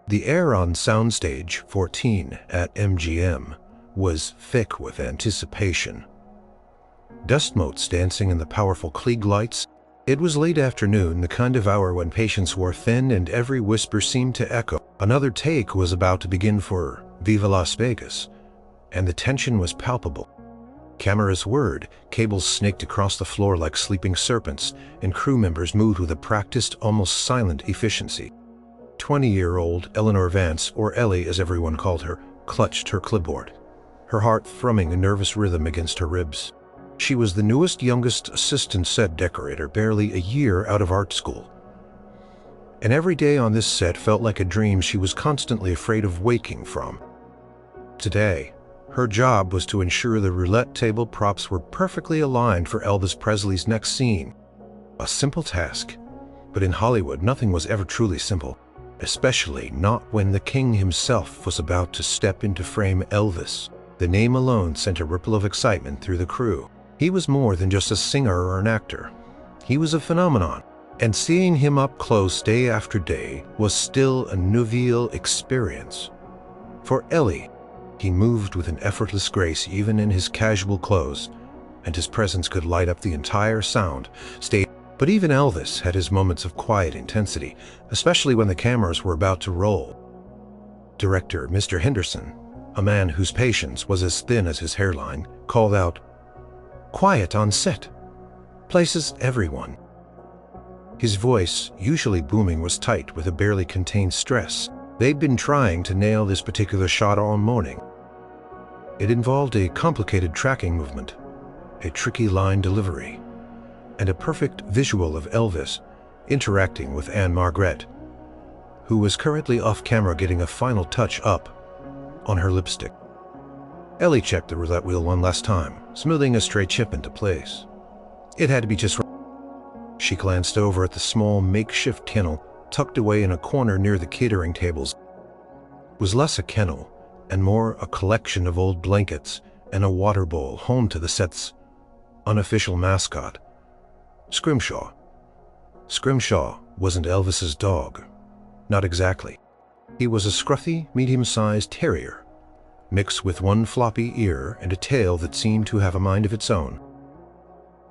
The air on Soundstage 14 at MGM was thick with anticipation. Dust motes dancing in the powerful Klieg lights. It was late afternoon, the kind of hour when patience wore thin and every whisper seemed to echo. Another take was about to begin for Viva Las Vegas, and the tension was palpable. Cameras whirred, cables snaked across the floor like sleeping serpents, and crew members moved with a practiced, almost silent efficiency. 20-year-old Eleanor Vance, or Ellie as everyone called her, clutched her clipboard, her heart thrumming a nervous rhythm against her ribs. She was the newest, youngest assistant set decorator, barely a year out of art school. And every day on this set felt like a dream she was constantly afraid of waking from. Today, her job was to ensure the roulette table props were perfectly aligned for Elvis Presley's next scene. A simple task, but in Hollywood nothing was ever truly simple, especially not when the king himself was about to step into frame. Elvis, the name alone sent a ripple of excitement through the crew. He was more than just a singer or an actor. He was a phenomenon, and seeing him up close day after day was still a nouvelle experience. For Ellie, he moved with an effortless grace even in his casual clothes, and his presence could light up the entire sound stage. But even Elvis had his moments of quiet intensity, especially when the cameras were about to roll. Director Mr. Henderson, a man whose patience was as thin as his hairline, called out, "Quiet on set. Places everyone." His voice, usually booming, was tight with a barely contained stress. They'd been trying to nail this particular shot all morning. It involved a complicated tracking movement, a tricky line delivery, and a perfect visual of Elvis interacting with Anne Margaret, who was currently off camera getting a final touch up on her lipstick. Ellie checked the roulette wheel one last time, smoothing a stray chip into place. It had to be just right. She glanced over at the small makeshift kennel tucked away in a corner near the catering tables. It was less a kennel and more a collection of old blankets and a water bowl, home to the set's unofficial mascot, Scrimshaw. Scrimshaw wasn't Elvis's dog. Not exactly. He was a scruffy, medium-sized terrier, mixed with one floppy ear and a tail that seemed to have a mind of its own.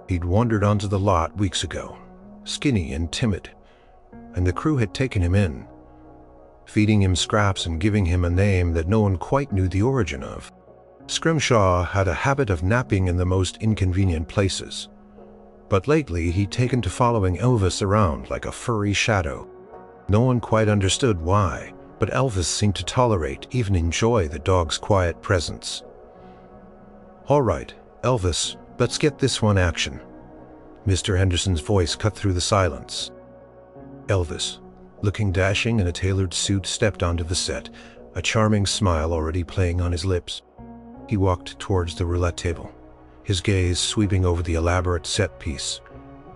He'd wandered onto the lot weeks ago, skinny and timid, and the crew had taken him in, feeding him scraps and giving him a name that no one quite knew the origin of. Scrimshaw had a habit of napping in the most inconvenient places, but lately he'd taken to following Elvis around like a furry shadow. No one quite understood why, but Elvis seemed to tolerate, even enjoy, the dog's quiet presence. "All right, Elvis, let's get this one action." Mr. Henderson's voice cut through the silence. Elvis, looking dashing in a tailored suit, stepped onto the set, a charming smile already playing on his lips. He walked towards the roulette table, his gaze sweeping over the elaborate set piece,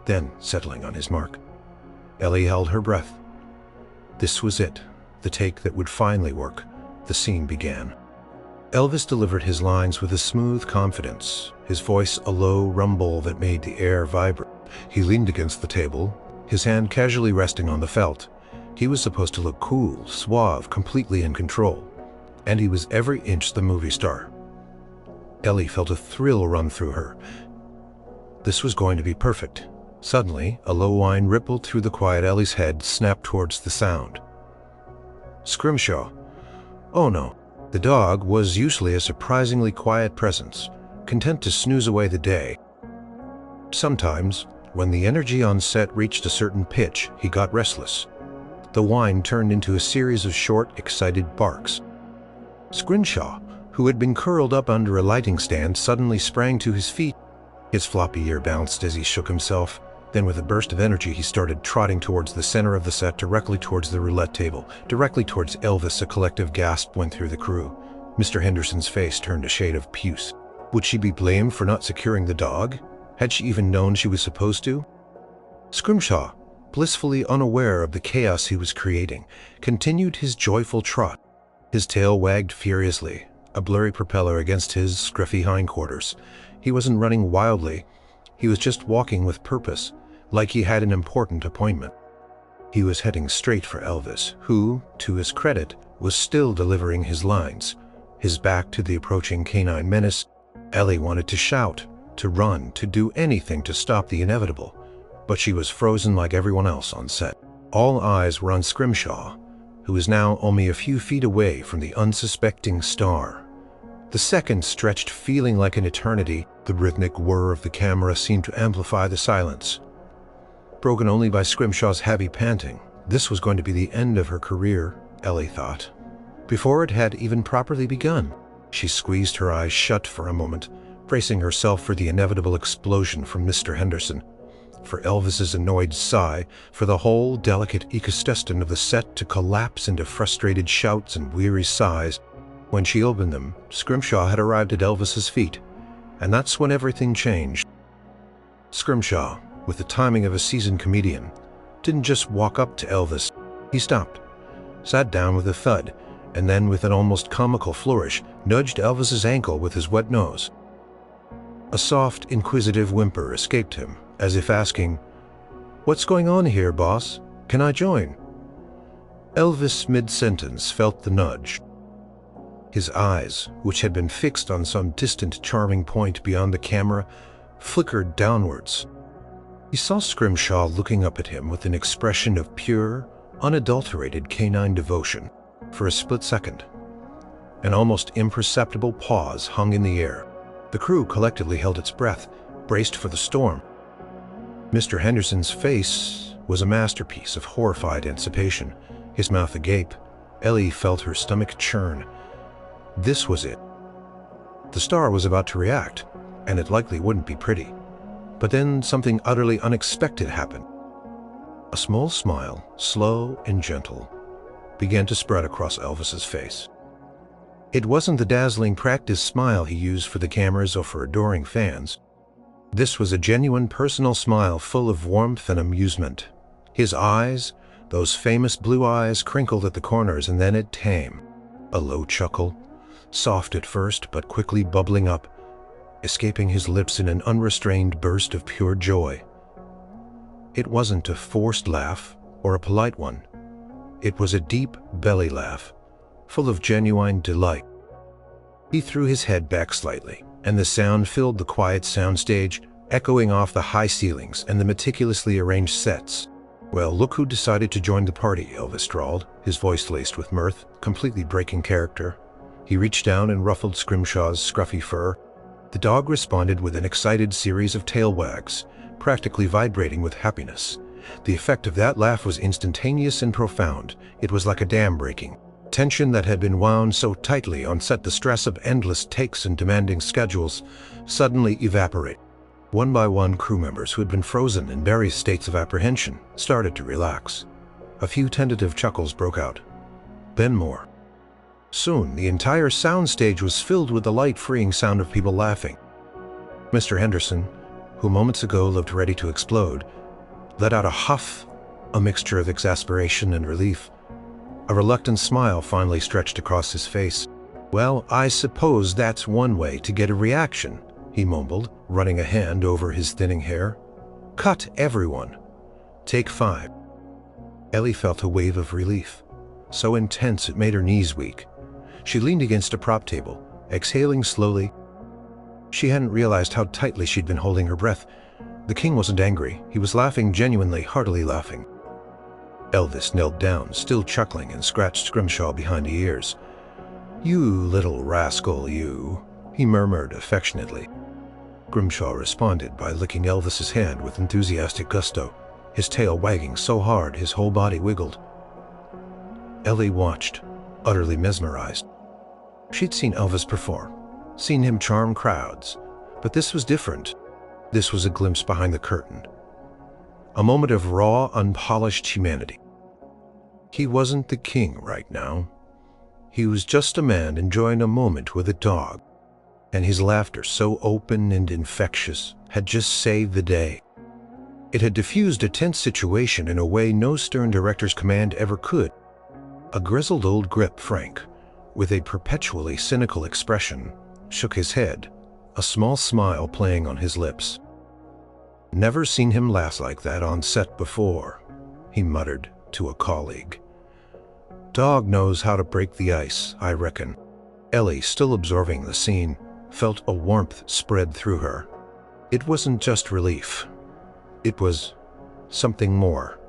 then settling on his mark. Ellie held her breath. This was it, the take that would finally work. The scene began. Elvis delivered his lines with a smooth confidence, his voice a low rumble that made the air vibrate. He leaned against the table, his hand casually resting on the felt. He was supposed to look cool, suave, completely in control, and he was every inch the movie star. Ellie felt a thrill run through her. This was going to be perfect. Suddenly, a low whine rippled through the quiet. Ellie's head snapped towards the sound. Scrimshaw. Oh no. The dog was usually a surprisingly quiet presence, content to snooze away the day. Sometimes, when the energy on set reached a certain pitch, he got restless. The whine turned into a series of short, excited barks. Scrimshaw, who had been curled up under a lighting stand, suddenly sprang to his feet. His floppy ear bounced as he shook himself. Then with a burst of energy he started trotting towards the center of the set, directly towards the roulette table, directly towards Elvis. A collective gasp went through the crew. Mr. Henderson's face turned a shade of puce. Would she be blamed for not securing the dog? Had she even known she was supposed to? Scrimshaw, blissfully unaware of the chaos he was creating, continued his joyful trot. His tail wagged furiously, a blurry propeller against his scruffy hindquarters. He wasn't running wildly. He was just walking with purpose, like he had an important appointment. He was heading straight for Elvis, who, to his credit, was still delivering his lines. His back to the approaching canine menace, Ellie wanted to shout, to run, to do anything to stop the inevitable, but she was frozen like everyone else on set. All eyes were on Scrimshaw, who was now only a few feet away from the unsuspecting star. The seconds stretched, feeling like an eternity. The rhythmic whir of the camera seemed to amplify the silence. Broken only by Scrimshaw's heavy panting, this was going to be the end of her career, Ellie thought. Before it had even properly begun, she squeezed her eyes shut for a moment, bracing herself for the inevitable explosion from Mr. Henderson, for Elvis's annoyed sigh, for the whole delicate ecosystem of the set to collapse into frustrated shouts and weary sighs. When she opened them, Scrimshaw had arrived at Elvis's feet, and that's when everything changed. Scrimshaw, with the timing of a seasoned comedian, didn't just walk up to Elvis. He stopped, sat down with a thud, and then with an almost comical flourish, nudged Elvis's ankle with his wet nose. A soft, inquisitive whimper escaped him, as if asking, "What's going on here, boss? Can I join?" Elvis, mid-sentence, felt the nudge. His eyes, which had been fixed on some distant, charming point beyond the camera, flickered downwards. He saw Scrimshaw looking up at him with an expression of pure, unadulterated canine devotion. For a split second, an almost imperceptible pause hung in the air. The crew collectively held its breath, braced for the storm. Mr. Henderson's face was a masterpiece of horrified anticipation, his mouth agape. Ellie felt her stomach churn. This was it. The star was about to react, and it likely wouldn't be pretty. But then something utterly unexpected happened. A small smile, slow and gentle, began to spread across Elvis's face. It wasn't the dazzling practice smile he used for the cameras or for adoring fans. This was a genuine personal smile full of warmth and amusement. His eyes, those famous blue eyes, crinkled at the corners, and then it tame. A low chuckle, soft at first but quickly bubbling up, escaping his lips in an unrestrained burst of pure joy. It wasn't a forced laugh or a polite one. It was a deep belly laugh, full of genuine delight. He threw his head back slightly, and the sound filled the quiet soundstage, echoing off the high ceilings and the meticulously arranged sets. "Well, look who decided to join the party," Elvis drawled, his voice laced with mirth, completely breaking character. He reached down and ruffled Scrimshaw's scruffy fur. The dog responded with an excited series of tail wags, practically vibrating with happiness. The effect of that laugh was instantaneous and profound. It was like a dam breaking. Tension that had been wound so tightly on set, the stress of endless takes and demanding schedules, suddenly evaporated. One by one, crew members who had been frozen in various states of apprehension started to relax. A few tentative chuckles broke out, then more. Soon, the entire soundstage was filled with the light-freeing sound of people laughing. Mr. Henderson, who moments ago looked ready to explode, let out a huff, a mixture of exasperation and relief. A reluctant smile finally stretched across his face. "Well, I suppose that's one way to get a reaction," he mumbled, running a hand over his thinning hair. "Cut, everyone. Take 5. Ellie felt a wave of relief, so intense it made her knees weak. She leaned against a prop table, exhaling slowly. She hadn't realized how tightly she'd been holding her breath. The king wasn't angry. He was laughing, genuinely, heartily laughing. Elvis knelt down, still chuckling, and scratched Scrimshaw behind the ears. "You little rascal, you," he murmured affectionately. Scrimshaw responded by licking Elvis's hand with enthusiastic gusto, his tail wagging so hard his whole body wiggled. Ellie watched, utterly mesmerized. She'd seen Elvis perform, seen him charm crowds, but this was different. This was a glimpse behind the curtain. A moment of raw, unpolished humanity. He wasn't the king right now. He was just a man enjoying a moment with a dog, and his laughter, so open and infectious, had just saved the day. It had diffused a tense situation in a way no stern director's command ever could. A grizzled old grip, Frank, with a perpetually cynical expression, shook his head, a small smile playing on his lips. "Never seen him laugh like that on set before," he muttered to a colleague. "Dog knows how to break the ice, I reckon." Ellie, still absorbing the scene, felt a warmth spread through her. It wasn't just relief. It was something more.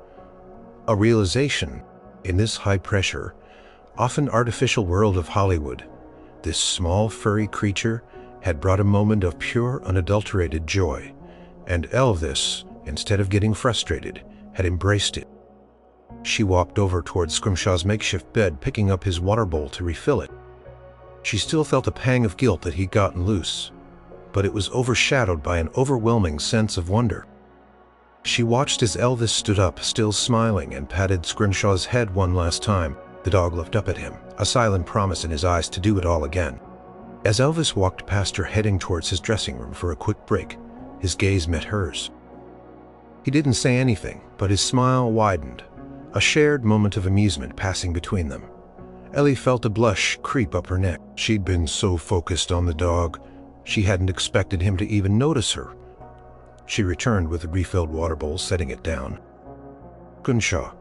A realization, in this high-pressure, often artificial world of Hollywood, this small furry creature had brought a moment of pure, unadulterated joy, and Elvis, instead of getting frustrated, had embraced it. She walked over towards Scrimshaw's makeshift bed, picking up his water bowl to refill it. She still felt a pang of guilt that he'd gotten loose, but it was overshadowed by an overwhelming sense of wonder. She watched as Elvis stood up, still smiling, and patted Scrimshaw's head one last time. The dog looked up at him, a silent promise in his eyes to do it all again. As Elvis walked past her, heading towards his dressing room for a quick break, his gaze met hers. He didn't say anything, but his smile widened, a shared moment of amusement passing between them. Ellie felt a blush creep up her neck. She'd been so focused on the dog, she hadn't expected him to even notice her. She returned with the refilled water bowl, setting it down. Scrimshaw,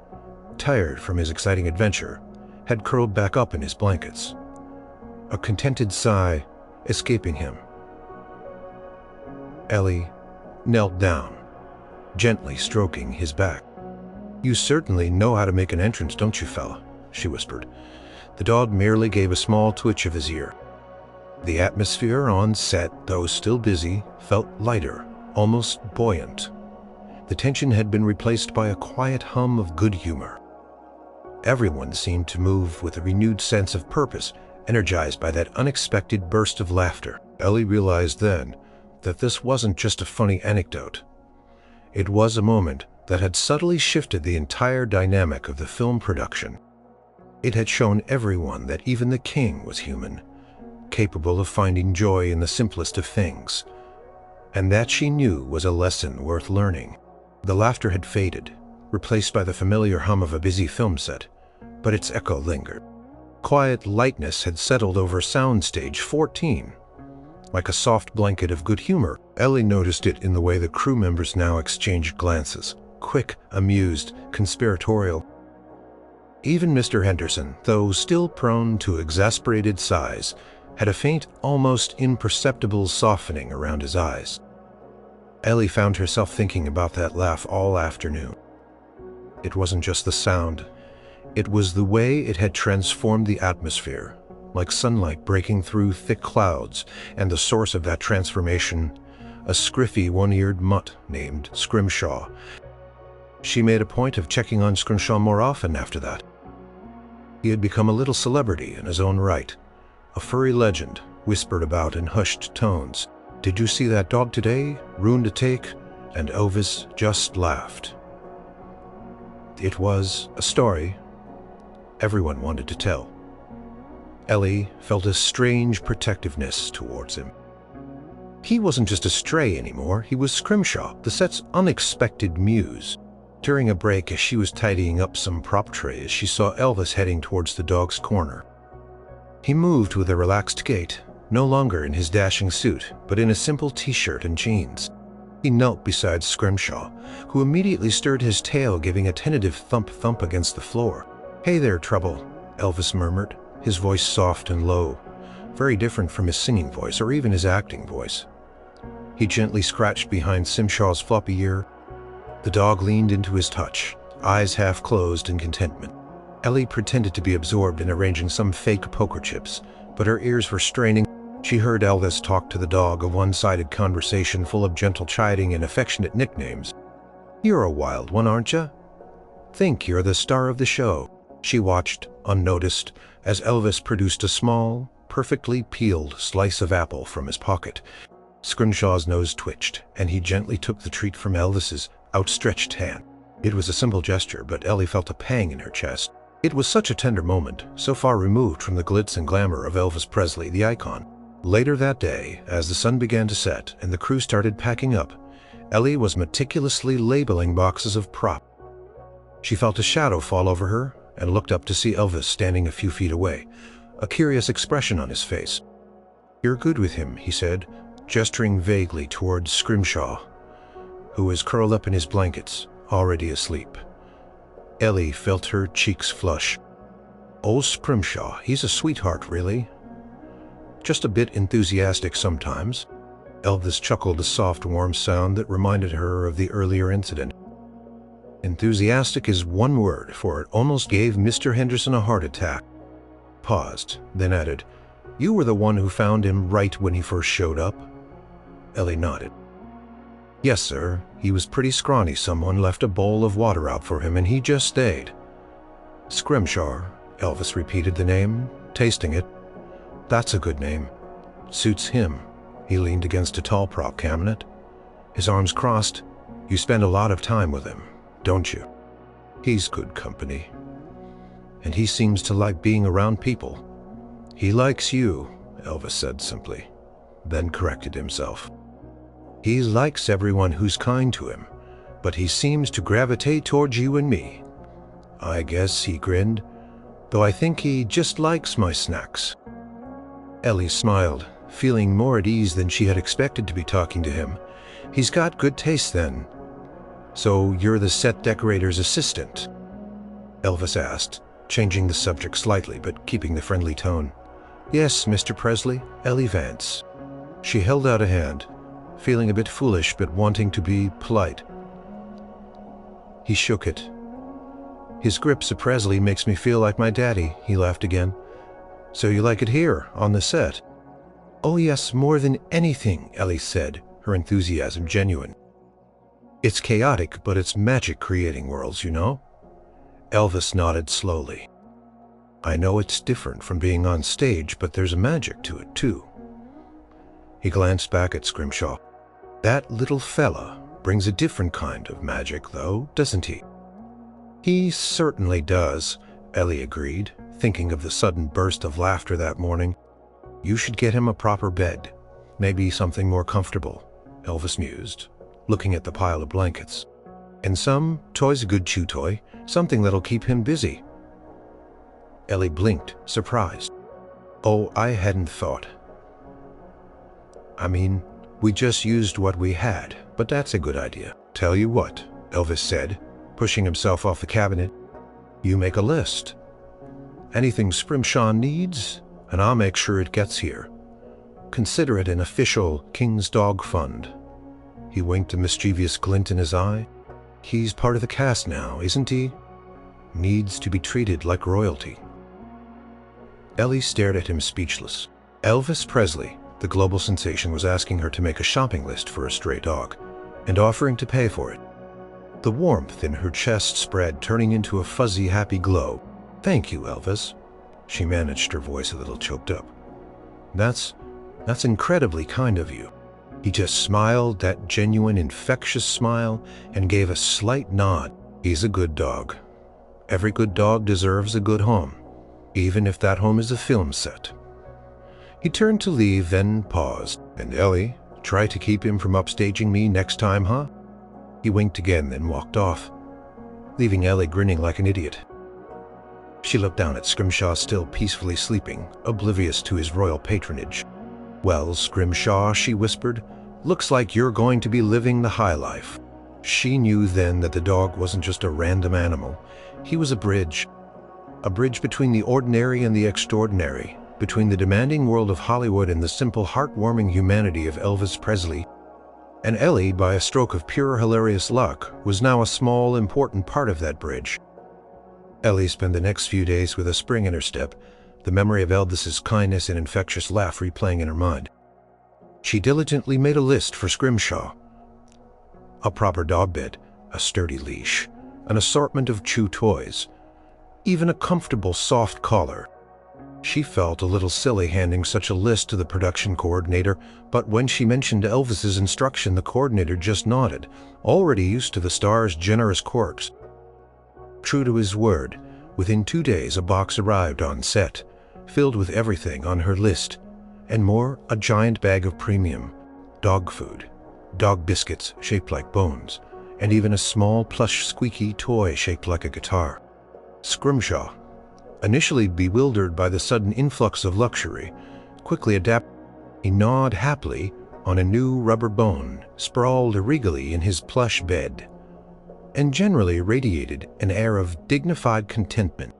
tired from his exciting adventure, had curled back up in his blankets, a contented sigh escaping him. Ellie knelt down, gently stroking his back. "You certainly know how to make an entrance, don't you, fella?" she whispered. The dog merely gave a small twitch of his ear. The atmosphere on set, though still busy, felt lighter, almost buoyant. The tension had been replaced by a quiet hum of good humor. Everyone seemed to move with a renewed sense of purpose, energized by that unexpected burst of laughter. Ellie realized then that this wasn't just a funny anecdote. It was a moment that had subtly shifted the entire dynamic of the film production. It had shown everyone that even the king was human, capable of finding joy in the simplest of things. And that, she knew, was a lesson worth learning. The laughter had faded, replaced by the familiar hum of a busy film set, but its echo lingered. Quiet lightness had settled over Soundstage 14. Like a soft blanket of good humor, Ellie noticed it in the way the crew members now exchanged glances, quick, amused, conspiratorial. Even Mr. Henderson, though still prone to exasperated sighs, had a faint, almost imperceptible softening around his eyes. Ellie found herself thinking about that laugh all afternoon. It wasn't just the sound. It was the way it had transformed the atmosphere, like sunlight breaking through thick clouds, and the source of that transformation, a scruffy, one-eared mutt named Scrimshaw. She made a point of checking on Scrimshaw more often after that. He had become a little celebrity in his own right, a furry legend whispered about in hushed tones. "Did you see that dog today? Ruined a take?" And Elvis just laughed. It was a story everyone wanted to tell. Ellie felt a strange protectiveness towards him. He wasn't just a stray anymore, he was Scrimshaw, the set's unexpected muse. During a break, as she was tidying up some prop trays, she saw Elvis heading towards the dog's corner. He moved with a relaxed gait, no longer in his dashing suit, but in a simple t-shirt and jeans. He knelt beside Scrimshaw, who immediately stirred his tail, giving a tentative thump-thump against the floor. "Hey there, Trouble," Elvis murmured, his voice soft and low, very different from his singing voice or even his acting voice. He gently scratched behind Scrimshaw's floppy ear. The dog leaned into his touch, eyes half closed in contentment. Ellie pretended to be absorbed in arranging some fake poker chips, but her ears were straining. She heard Elvis talk to the dog, a one-sided conversation full of gentle chiding and affectionate nicknames. "You're a wild one, aren't you? Think you're the star of the show." She watched, unnoticed, as Elvis produced a small, perfectly peeled slice of apple from his pocket. Scrimshaw's nose twitched, and he gently took the treat from Elvis's outstretched hand. It was a simple gesture, but Ellie felt a pang in her chest. It was such a tender moment, so far removed from the glitz and glamour of Elvis Presley, the icon. Later that day, as the sun began to set and the crew started packing up, Ellie was meticulously labeling boxes of prop. She felt a shadow fall over her and looked up to see Elvis standing a few feet away, a curious expression on his face. "You're good with him," he said, gesturing vaguely towards Scrimshaw, who was curled up in his blankets, already asleep. Ellie felt her cheeks flush. "Oh, Scrimshaw, he's a sweetheart, really. Just a bit enthusiastic sometimes." Elvis chuckled, a soft, warm sound that reminded her of the earlier incident. Enthusiastic is one word, for it almost gave Mr. Henderson a heart attack. Paused, then added, "You were the one who found him right when he first showed up?" Ellie nodded. "Yes, sir. He was pretty scrawny. Someone left a bowl of water out for him, and he just stayed." "Scrimshaw," Elvis repeated the name, tasting it. "That's a good name. Suits him." He leaned against a tall prop cabinet, his arms crossed. "You spend a lot of time with him, don't you? He's good company. And he seems to like being around people." "He likes you," Elvis said simply, then corrected himself. "He likes everyone who's kind to him, but he seems to gravitate towards you and me. I guess," he grinned, "though I think he just likes my snacks." Ellie smiled, feeling more at ease than she had expected to be talking to him. "He's got good taste then. So you're the set decorator's assistant?" Elvis asked, changing the subject slightly but keeping the friendly tone. "Yes, Mr. Presley, Ellie Vance." She held out a hand, feeling a bit foolish but wanting to be polite. He shook it. "His grip, Sir Presley, makes me feel like my daddy," he laughed again. "So you like it here, on the set?" "Oh yes, more than anything," Ellie said, her enthusiasm genuine. "It's chaotic, but it's magic creating worlds, you know?" Elvis nodded slowly. "I know it's different from being on stage, but there's a magic to it, too." He glanced back at Scrimshaw. "That little fella brings a different kind of magic, though, doesn't he?" "He certainly does," Ellie agreed, thinking of the sudden burst of laughter that morning. "You should get him a proper bed. Maybe something more comfortable," Elvis mused, looking at the pile of blankets. "And some toy's a good chew toy, something that'll keep him busy." Ellie blinked, surprised. "Oh, I hadn't thought. I mean, we just used what we had, but that's a good idea. Tell you what," Elvis said, pushing himself off the cabinet. "You make a list. Anything Scrimshaw needs, and I'll make sure it gets here. Consider it an official King's Dog Fund." He winked, a mischievous glint in his eye. "He's part of the cast now, isn't he? Needs to be treated like royalty." Ellie stared at him speechless. Elvis Presley, the global sensation, was asking her to make a shopping list for a stray dog, and offering to pay for it. The warmth in her chest spread, turning into a fuzzy, happy glow. "Thank you, Elvis." She managed, her voice a little choked up. That's incredibly kind of you." He just smiled, that genuine, infectious smile, and gave a slight nod. "He's a good dog. Every good dog deserves a good home, even if that home is a film set." He turned to leave, then paused. "And Ellie, try to keep him from upstaging me next time, huh?" He winked again, then walked off, leaving Ellie grinning like an idiot. She looked down at Scrimshaw, still peacefully sleeping, oblivious to his royal patronage. "Well, Scrimshaw," she whispered, "looks like you're going to be living the high life." She knew then that the dog wasn't just a random animal. He was a bridge between the ordinary and the extraordinary, between the demanding world of Hollywood and the simple, heartwarming humanity of Elvis Presley. And Ellie, by a stroke of pure hilarious luck, was now a small, important part of that bridge. Ellie spent the next few days with a spring in her step, the memory of Elvis's kindness and infectious laugh replaying in her mind. She diligently made a list for Scrimshaw. A proper dog bed, a sturdy leash, an assortment of chew toys, even a comfortable soft collar. She felt a little silly handing such a list to the production coordinator, but when she mentioned Elvis's instruction, the coordinator just nodded, already used to the star's generous quirks. True to his word, within 2 days a box arrived on set, filled with everything on her list, and more, a giant bag of premium dog food, dog biscuits shaped like bones, and even a small plush squeaky toy shaped like a guitar. Scrimshaw, initially bewildered by the sudden influx of luxury, quickly adapted. He gnawed happily on a new rubber bone, sprawled regally in his plush bed. and generally radiated an air of dignified contentment.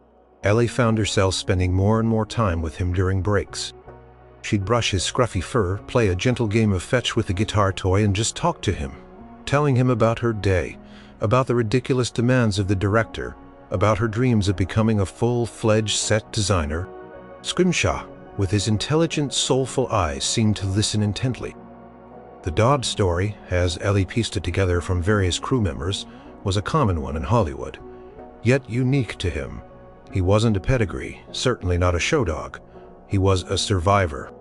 Ellie found herself spending more and more time with him during breaks. She'd brush his scruffy fur, play a gentle game of fetch with the guitar toy, and just talk to him, telling him about her day, about the ridiculous demands of the director, about her dreams of becoming a full-fledged set designer. Scrimshaw, with his intelligent, soulful eyes, seemed to listen intently. The Dodd story, as Ellie pieced it together from various crew members, was a common one in Hollywood, yet unique to him. He wasn't a pedigree, certainly not a show dog. He was a survivor.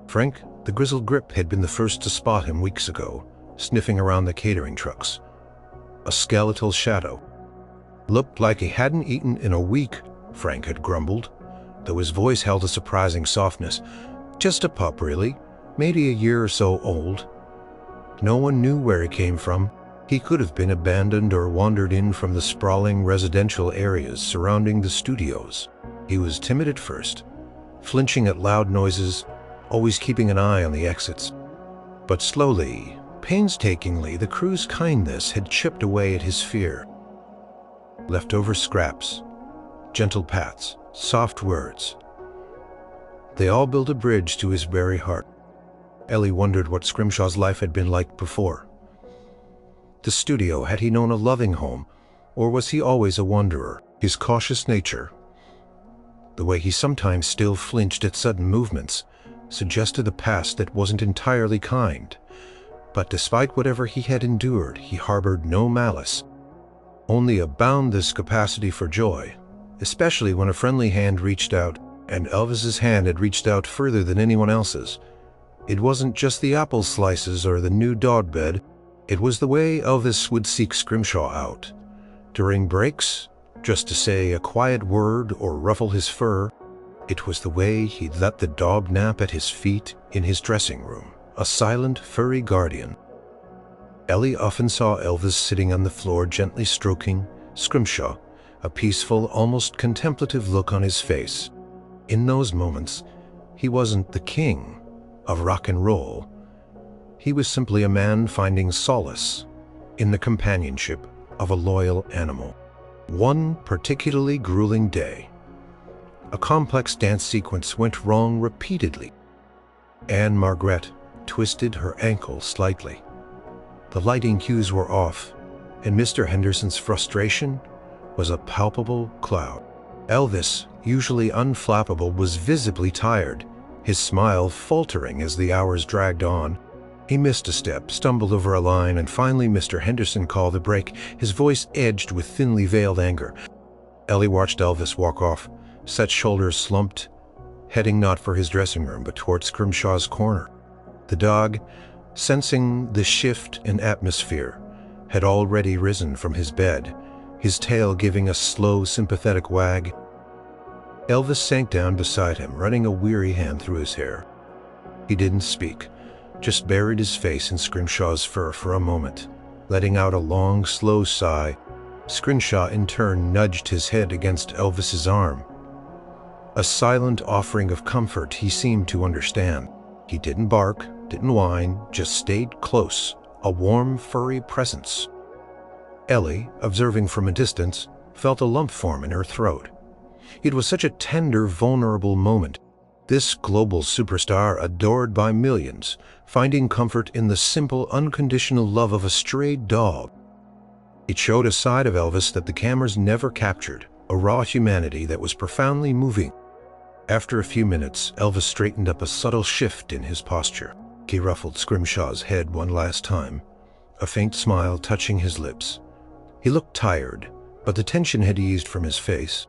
Frank, the grizzled grip, had been the first to spot him weeks ago, sniffing around the catering trucks. A skeletal shadow. Looked like he hadn't eaten in a week, Frank had grumbled, though his voice held a surprising softness. Just a pup, really, maybe a year or so old. No one knew where he came from. He could have been abandoned or wandered in from the sprawling residential areas surrounding the studios. He was timid at first, flinching at loud noises, always keeping an eye on the exits. But slowly, painstakingly, the crew's kindness had chipped away at his fear. Leftover scraps, gentle pats, soft words. They all built a bridge to his very heart. Ellie wondered what Scrimshaw's life had been like before. The studio, had he known a loving home, or was he always a wanderer? His cautious nature, the way he sometimes still flinched at sudden movements, suggested a past that wasn't entirely kind. But despite whatever he had endured, he harbored no malice, only a boundless capacity for joy, especially when a friendly hand reached out, and Elvis's hand had reached out further than anyone else's. It wasn't just the apple slices or the new dog bed. It was the way Elvis would seek Scrimshaw out. During breaks, just to say a quiet word or ruffle his fur. It was the way he'd let the dog nap at his feet in his dressing room, a silent, furry guardian. Ellie often saw Elvis sitting on the floor gently stroking Scrimshaw, a peaceful, almost contemplative look on his face. In those moments, he wasn't the king of rock and roll. He was simply a man finding solace in the companionship of a loyal animal. One particularly grueling day, a complex dance sequence went wrong repeatedly. Anne Margaret twisted her ankle slightly. The lighting cues were off, and Mr. Henderson's frustration was a palpable cloud. Elvis, usually unflappable, was visibly tired, his smile faltering as the hours dragged on. He missed a step, stumbled over a line, and finally Mr. Henderson called a break, his voice edged with thinly veiled anger. Ellie watched Elvis walk off, set shoulders slumped, heading not for his dressing room but towards Scrimshaw's corner. The dog, sensing the shift in atmosphere, had already risen from his bed, his tail giving a slow, sympathetic wag. Elvis sank down beside him, running a weary hand through his hair. He didn't speak, just buried his face in Scrimshaw's fur for a moment, letting out a long, slow sigh. Scrimshaw in turn nudged his head against Elvis's arm. A silent offering of comfort he seemed to understand. He didn't bark, didn't whine, just stayed close, a warm, furry presence. Ellie, observing from a distance, felt a lump form in her throat. It was such a tender, vulnerable moment. This global superstar, adored by millions, finding comfort in the simple, unconditional love of a stray dog. It showed a side of Elvis that the cameras never captured, a raw humanity that was profoundly moving. After a few minutes, Elvis straightened up, a subtle shift in his posture. He ruffled Scrimshaw's head one last time, a faint smile touching his lips. He looked tired, but the tension had eased from his face.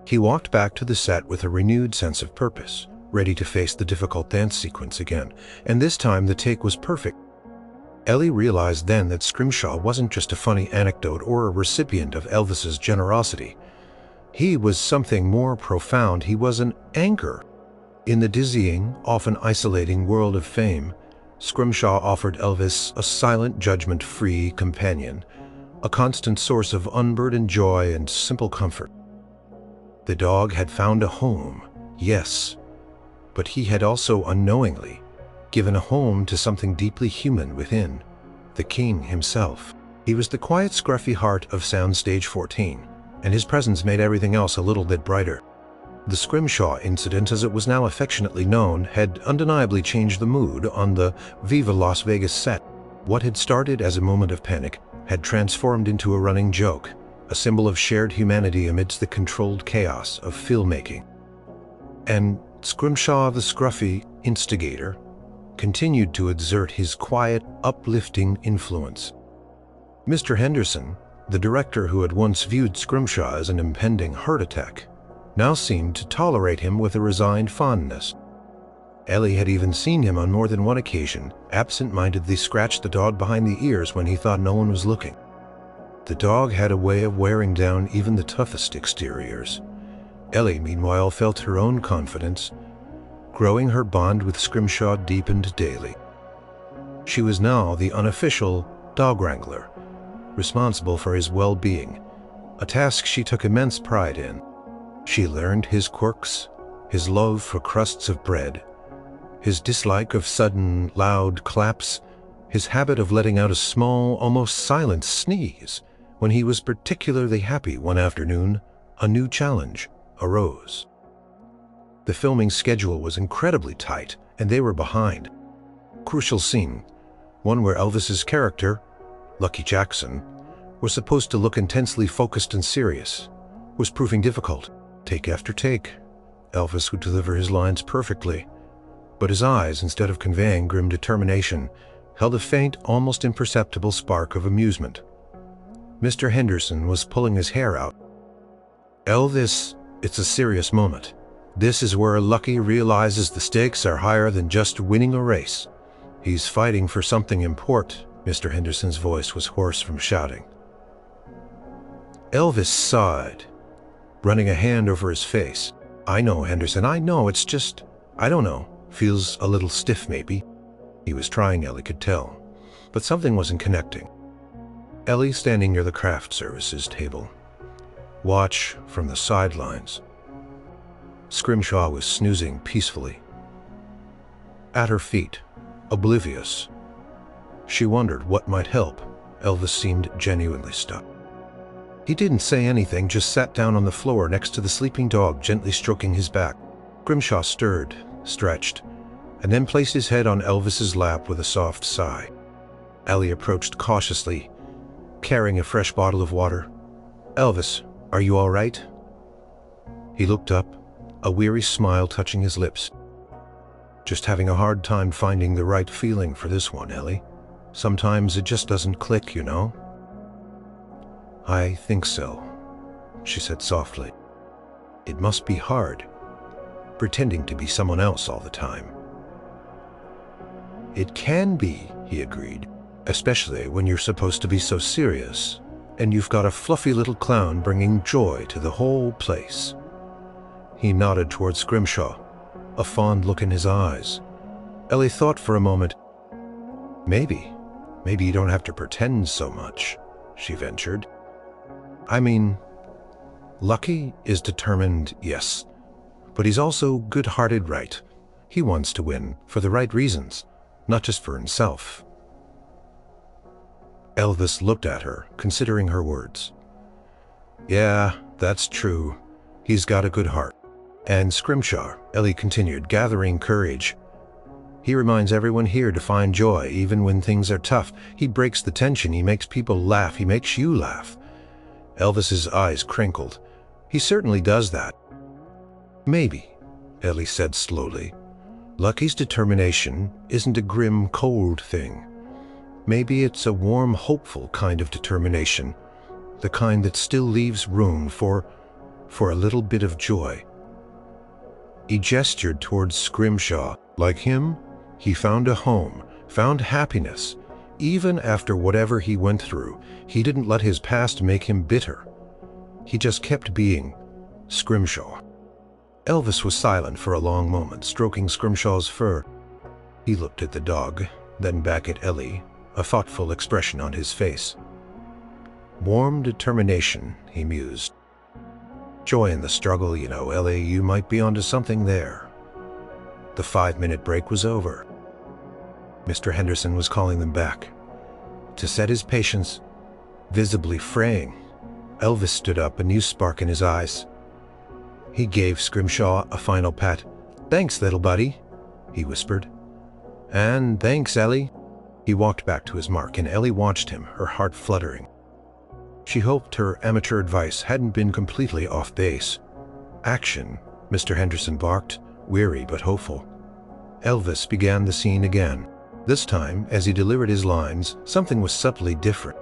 He walked back to the set with a renewed sense of purpose, ready to face the difficult dance sequence again, and this time the take was perfect. Ellie realized then that Scrimshaw wasn't just a funny anecdote or a recipient of Elvis's generosity. He was something more profound. He was an anchor. In the dizzying, often isolating world of fame, Scrimshaw offered Elvis a silent, judgment-free companion, a constant source of unburdened joy and simple comfort. The dog had found a home, yes, but he had also unknowingly given a home to something deeply human within, the king himself. He was the quiet, scruffy heart of Soundstage 14, and his presence made everything else a little bit brighter. The Scrimshaw incident, as it was now affectionately known, had undeniably changed the mood on the Viva Las Vegas set. What had started as a moment of panic had transformed into a running joke, a symbol of shared humanity amidst the controlled chaos of filmmaking. And Scrimshaw, the scruffy instigator, continued to exert his quiet, uplifting influence. Mr. Henderson, the director who had once viewed Scrimshaw as an impending heart attack, now seemed to tolerate him with a resigned fondness. Ellie had even seen him on more than one occasion absent-mindedly scratch the dog behind the ears when he thought no one was looking. The dog had a way of wearing down even the toughest exteriors. Ellie, meanwhile, felt her own confidence growing. Her bond with Scrimshaw deepened daily. She was now the unofficial dog wrangler, responsible for his well-being, a task she took immense pride in. She learned his quirks, his love for crusts of bread, his dislike of sudden, loud claps, his habit of letting out a small, almost silent sneeze when he was particularly happy. One afternoon, a new challenge arose. The filming schedule was incredibly tight, and they were behind. Crucial scene, one where Elvis's character, Lucky Jackson, was supposed to look intensely focused and serious, was proving difficult. Take after take, Elvis would deliver his lines perfectly, but his eyes, instead of conveying grim determination, held a faint, almost imperceptible spark of amusement. Mr. Henderson was pulling his hair out. "Elvis, it's a serious moment. This is where Lucky realizes the stakes are higher than just winning a race. He's fighting for something important." Mr. Henderson's voice was hoarse from shouting. Elvis sighed, running a hand over his face. "I know, Henderson, I know, it's just, I don't know, feels a little stiff maybe." He was trying, Ellie could tell, but something wasn't connecting. Ellie, standing near the craft services table, watched from the sidelines. Scrimshaw was snoozing peacefully. At her feet, oblivious. She wondered what might help. Elvis seemed genuinely stuck. He didn't say anything, just sat down on the floor next to the sleeping dog, gently stroking his back. Scrimshaw stirred, stretched, and then placed his head on Elvis's lap with a soft sigh. Ellie approached cautiously, carrying a fresh bottle of water. "Elvis, are you all right?" He looked up, a weary smile touching his lips. "Just having a hard time finding the right feeling for this one, Ellie. Sometimes it just doesn't click, you know." "I think so," she said softly. "It must be hard, pretending to be someone else all the time." "It can be," he agreed, "especially when you're supposed to be so serious, and you've got a fluffy little clown bringing joy to the whole place." He nodded towards Scrimshaw, a fond look in his eyes. Ellie thought for a moment. Maybe you don't have to pretend so much," she ventured. "I mean, Lucky is determined, yes, but he's also good-hearted, right? He wants to win for the right reasons, not just for himself." Elvis looked at her, considering her words. "Yeah, that's true. He's got a good heart." "And Scrimshaw," Ellie continued, gathering courage, "he reminds everyone here to find joy even when things are tough. He breaks the tension, he makes people laugh, he makes you laugh." Elvis's eyes crinkled. "He certainly does that." "Maybe," Ellie said slowly, "Lucky's determination isn't a grim, cold thing. Maybe it's a warm, hopeful kind of determination, the kind that still leaves room for a little bit of joy." He gestured towards Scrimshaw. Like him, he found a home, found happiness. Even after whatever he went through, he didn't let his past make him bitter. He just kept being Scrimshaw. Elvis was silent for a long moment, stroking Scrimshaw's fur. He looked at the dog, then back at Ellie, a thoughtful expression on his face. "Warm determination," he mused. "Joy in the struggle, you know, Ellie, you might be onto something there." The 5-minute break was over. Mr. Henderson was calling them back. To set his patience, visibly fraying. Elvis stood up, a new spark in his eyes. He gave Scrimshaw a final pat. "Thanks, little buddy," he whispered. "And thanks, Ellie." He walked back to his mark, and Ellie watched him, her heart fluttering. She hoped her amateur advice hadn't been completely off base. "Action," Mr. Henderson barked, weary but hopeful. Elvis began the scene again. This time, as he delivered his lines, something was subtly different.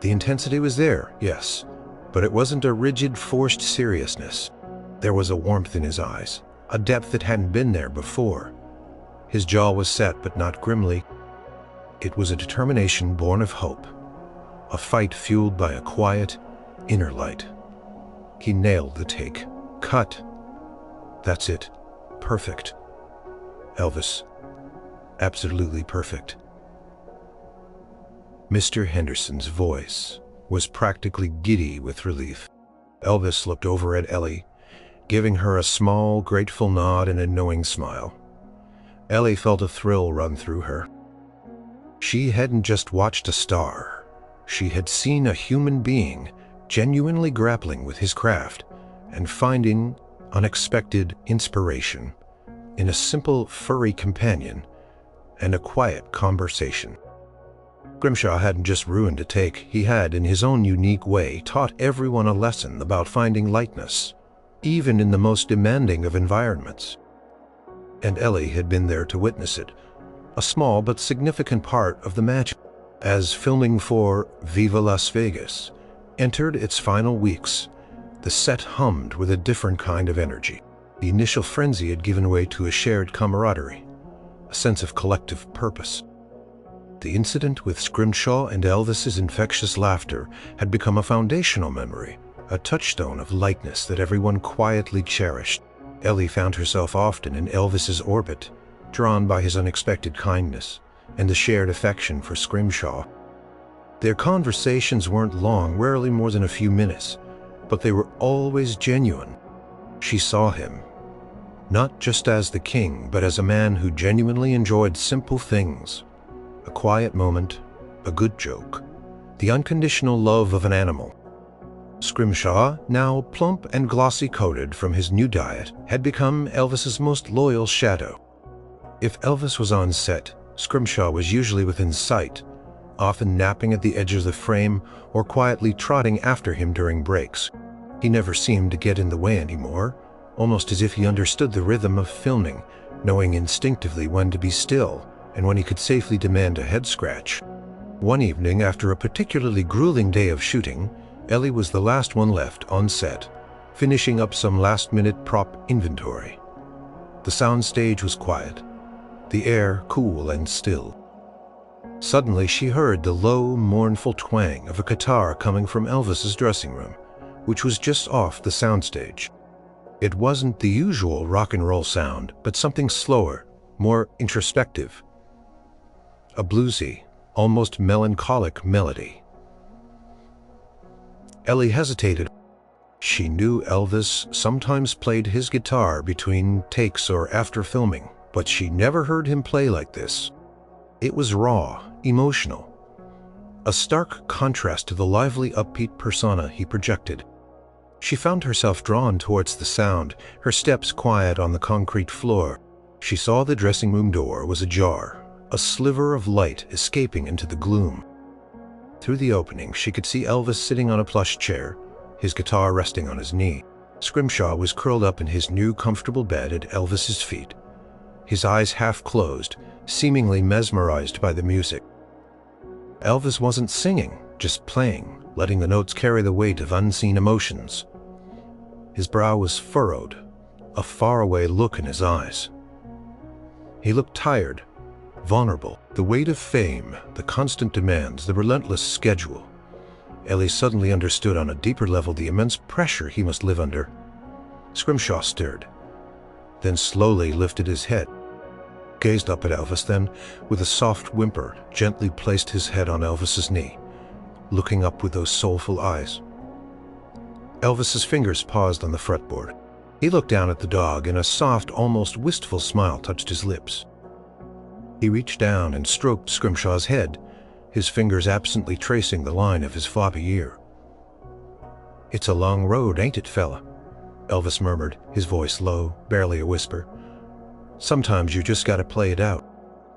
The intensity was there, yes, but it wasn't a rigid, forced seriousness. There was a warmth in his eyes, a depth that hadn't been there before. His jaw was set, but not grimly. It was a determination born of hope, a fight fueled by a quiet, inner light. He nailed the take. Cut. That's it. Perfect. Elvis. Absolutely perfect. Mr. Henderson's voice was practically giddy with relief. Elvis looked over at Ellie, giving her a small, grateful nod and a knowing smile. Ellie felt a thrill run through her. She hadn't just watched a star. She had seen a human being genuinely grappling with his craft and finding unexpected inspiration in a simple, furry companion and a quiet conversation. Scrimshaw hadn't just ruined a take. He had, in his own unique way, taught everyone a lesson about finding lightness, even in the most demanding of environments. And Ellie had been there to witness it, a small but significant part of the magic. As filming for Viva Las Vegas entered its final weeks, the set hummed with a different kind of energy. The initial frenzy had given way to a shared camaraderie, a sense of collective purpose. The incident with Scrimshaw and Elvis's infectious laughter had become a foundational memory, a touchstone of lightness that everyone quietly cherished. Ellie found herself often in Elvis's orbit, drawn by his unexpected kindness and the shared affection for Scrimshaw. Their conversations weren't long, rarely more than a few minutes, but they were always genuine. She saw him, not just as the king, but as a man who genuinely enjoyed simple things. A quiet moment, a good joke, the unconditional love of an animal. Scrimshaw, now plump and glossy-coated from his new diet, had become Elvis's most loyal shadow. If Elvis was on set, Scrimshaw was usually within sight, often napping at the edge of the frame or quietly trotting after him during breaks. He never seemed to get in the way anymore, almost as if he understood the rhythm of filming, knowing instinctively when to be still and when he could safely demand a head scratch. One evening, after a particularly grueling day of shooting, Ellie was the last one left on set, finishing up some last-minute prop inventory. The soundstage was quiet, the air cool and still. Suddenly she heard the low, mournful twang of a guitar coming from Elvis's dressing room, which was just off the soundstage. It wasn't the usual rock and roll sound, but something slower, more introspective. A bluesy, almost melancholic melody. Ellie hesitated. She knew Elvis sometimes played his guitar between takes or after filming, but she never heard him play like this. It was raw, emotional, a stark contrast to the lively, upbeat persona he projected. She found herself drawn towards the sound, her steps quiet on the concrete floor. She saw the dressing room door was ajar, a sliver of light escaping into the gloom. Through the opening, she could see Elvis sitting on a plush chair, his guitar resting on his knee. Scrimshaw was curled up in his new comfortable bed at Elvis's feet, his eyes half closed, seemingly mesmerized by the music. Elvis wasn't singing, just playing, letting the notes carry the weight of unseen emotions. His brow was furrowed, a faraway look in his eyes. He looked tired, vulnerable. The weight of fame, the constant demands, the relentless schedule. Ellie suddenly understood on a deeper level the immense pressure he must live under. Scrimshaw stirred, then slowly lifted his head, gazed up at Elvis, then, with a soft whimper, gently placed his head on Elvis's knee, looking up with those soulful eyes. Elvis's fingers paused on the fretboard. He looked down at the dog, and a soft, almost wistful smile touched his lips. He reached down and stroked Scrimshaw's head, his fingers absently tracing the line of his floppy ear. "It's a long road, ain't it, fella?" Elvis murmured, his voice low, barely a whisper. "Sometimes you just gotta play it out."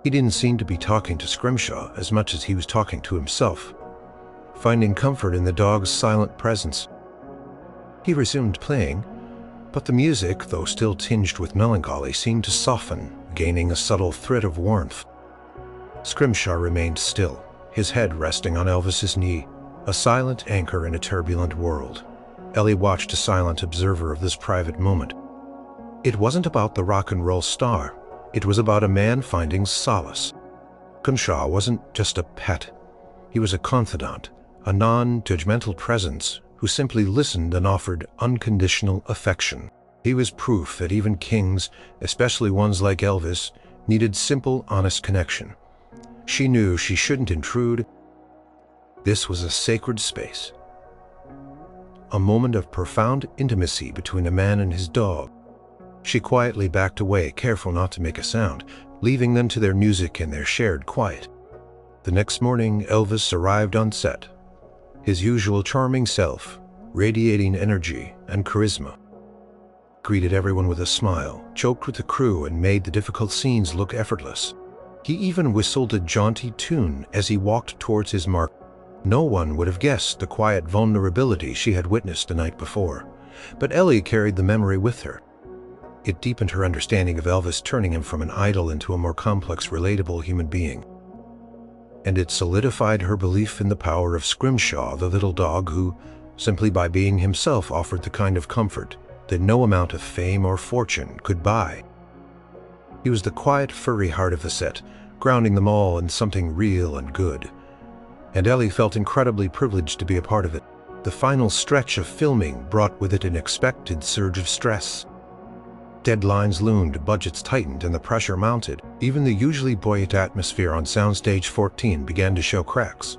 He didn't seem to be talking to Scrimshaw as much as he was talking to himself, finding comfort in the dog's silent presence. He resumed playing, but the music, though still tinged with melancholy, seemed to soften, gaining a subtle thread of warmth. Scrimshaw remained still, his head resting on Elvis's knee, a silent anchor in a turbulent world. Ellie watched, a silent observer of this private moment. It wasn't about the rock and roll star. It was about a man finding solace. Scrimshaw wasn't just a pet. He was a confidant, a non-judgmental presence who simply listened and offered unconditional affection. He was proof that even kings, especially ones like Elvis, needed simple, honest connection. She knew she shouldn't intrude. This was a sacred space, a moment of profound intimacy between a man and his dog. She quietly backed away, careful not to make a sound, leaving them to their music and their shared quiet. The next morning, Elvis arrived on set, his usual charming self, radiating energy and charisma. Greeted everyone with a smile, joked with the crew, and made the difficult scenes look effortless. He even whistled a jaunty tune as he walked towards his mark. No one would have guessed the quiet vulnerability she had witnessed the night before, but Ellie carried the memory with her. It deepened her understanding of Elvis, turning him from an idol into a more complex, relatable human being. And it solidified her belief in the power of Scrimshaw, the little dog who, simply by being himself, offered the kind of comfort that no amount of fame or fortune could buy. He was the quiet, furry heart of the set, grounding them all in something real and good. And Ellie felt incredibly privileged to be a part of it. The final stretch of filming brought with it an unexpected surge of stress. Deadlines loomed, budgets tightened, and the pressure mounted. Even the usually buoyant atmosphere on Soundstage 14 began to show cracks.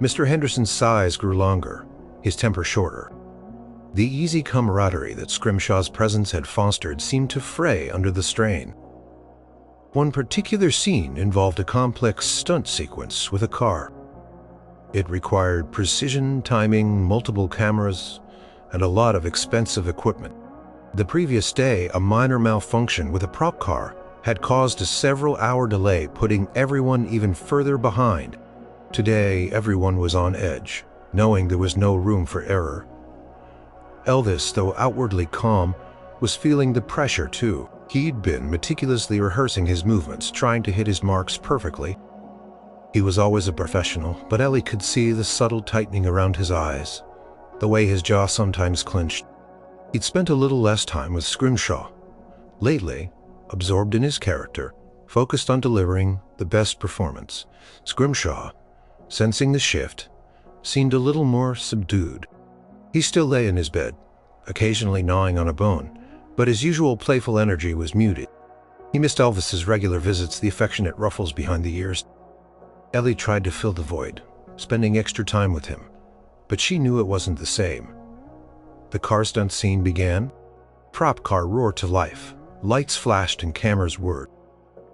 Mr. Henderson's sighs grew longer, his temper shorter. The easy camaraderie that Scrimshaw's presence had fostered seemed to fray under the strain. One particular scene involved a complex stunt sequence with a car. It required precision, timing, multiple cameras, and a lot of expensive equipment. The previous day, a minor malfunction with a prop car had caused a several-hour delay, putting everyone even further behind. Today, everyone was on edge, knowing there was no room for error. Elvis, though outwardly calm, was feeling the pressure too. He'd been meticulously rehearsing his movements, trying to hit his marks perfectly. He was always a professional, but Ellie could see the subtle tightening around his eyes, the way his jaw sometimes clenched. He'd spent a little less time with Scrimshaw. Lately, absorbed in his character, focused on delivering the best performance. Scrimshaw, sensing the shift, seemed a little more subdued. He still lay in his bed, occasionally gnawing on a bone, but his usual playful energy was muted. He missed Elvis's regular visits, the affectionate ruffles behind the ears. Ellie tried to fill the void, spending extra time with him, but she knew it wasn't the same. The car stunt scene began. Prop car roared to life. Lights flashed and cameras whirred.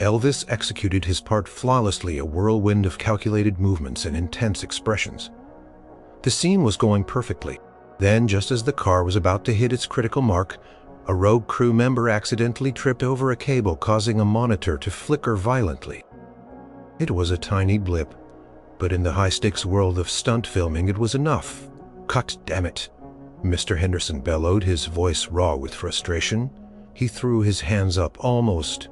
Elvis executed his part flawlessly, a whirlwind of calculated movements and intense expressions. The scene was going perfectly. Then, just as the car was about to hit its critical mark, a rogue crew member accidentally tripped over a cable, causing a monitor to flicker violently. It was a tiny blip, but in the high-stakes world of stunt filming, it was enough. "Cut, damn it!" Mr. Henderson bellowed, his voice raw with frustration. He threw his hands up almost.